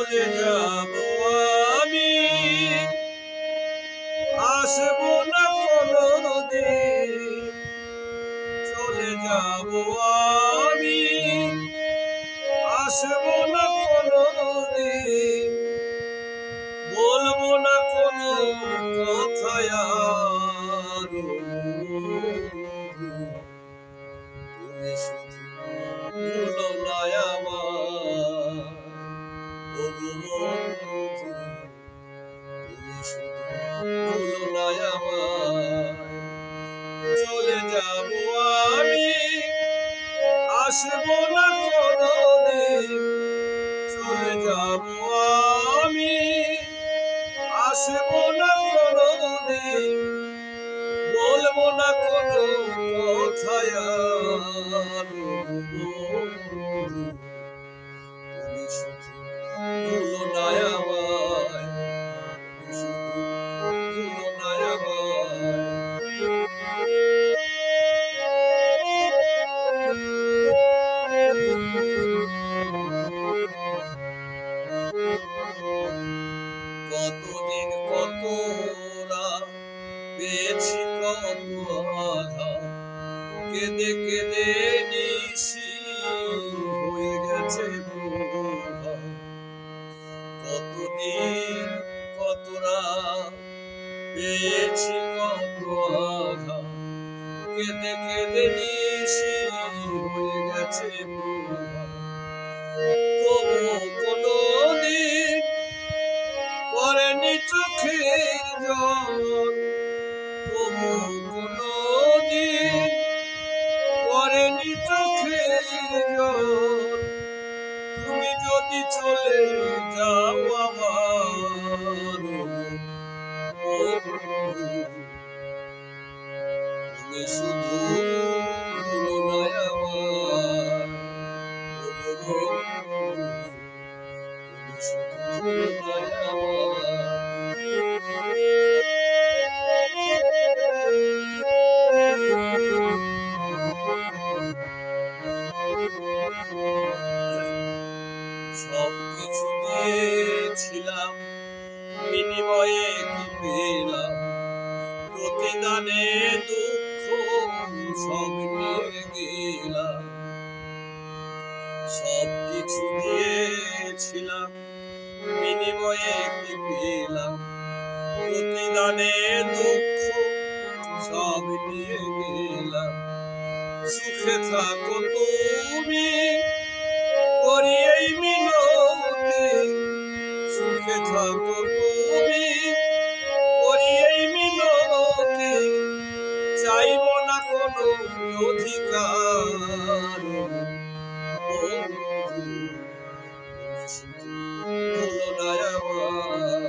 চলে যাব আমি, আসবো না কোনোদিন। চলে যাব আমি, আসবো না কোনোদিন। বলবো না কোনো কথায় আর, তুমি শুধু ভুলো না আমায়। ও বন্ধু, তুমি শুধু ভুলো না আমায়। চলে যাব আমি, আসবো না কোনোদিন। চলে যাব আমি, আসবো না কোনোদিন। বলবো না কোনো কথায় আর, তুমি শুধু ভুলো না আমায়। শুধু ভুলো না আমায়। কতদিন কতরা পেয়েছি কত আঘাত, কেঁদে কেঁদে নিশি হয়ে গেছে প্রভাত। কতদিন কতরা পেয়েছি কত আঘাত, কেঁদে কেঁদে নিশি হয়ে গেছে প্রভাত। তবু কোনোদিন পড়েনি চোখের জল, তবু কোনোদিন পড়েনি চোখের জল। তুমি যদি চলে যাও আমার, তুমি শুধু ভুলো না আমায়। তুমি শুধু ভুলো না আমায়। সবকিছু দিয়েছিলাম, বিনিময়ে কি পেলাম? প্রতিদানে দুঃখ সব নিয়ে গেলাম। সবকিছু দিয়েছিলাম, বিনিময়ে কি পেলাম? প্রতিদানে দুঃখ সব নিয়ে গেলাম। সুখে থাকো তুমি, করি এই মিনতি। সুখে থাকো তুমি, করি এই মিনতি। চাইব না কোনো অধিকার, বন্ধু তুমি শুধু ভুলো না আমায়।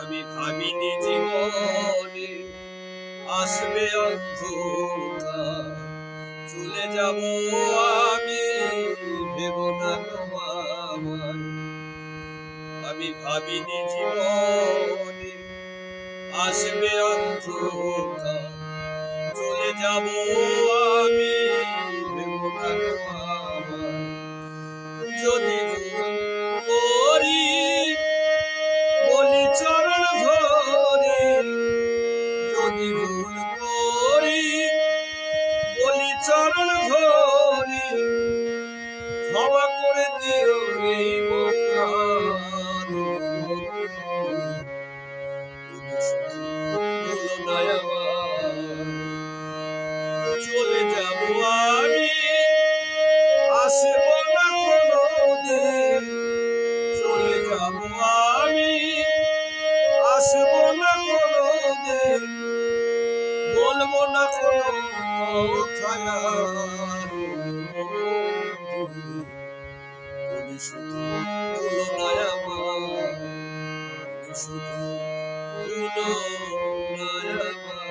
আমি ভাবিনি জীবনে আসবে অন্ধকার, চলে যাব আমি, ভেবো না আমায়। আমি ভাবিনি জীবনে আসবে অন্ধকার, চলে যাব আমি, ভেবো না আমায়। যদি ভুল করি বলি চরণ ধরি, যদি ভুল করি বলি চরণ ধরি। ক্ষমা করে দিও এই মন, তুমি শুধু ভুলো না আমায়। চলে যাব আমি, আসবো না কোনোদিন। চলে যাব আমি, আসবো না কোনোদিন। বলবো না কোনো কথায় আর, তুমি শুধু ভুলো না আমায়। তুমি শুধু ভুলো না আমায়।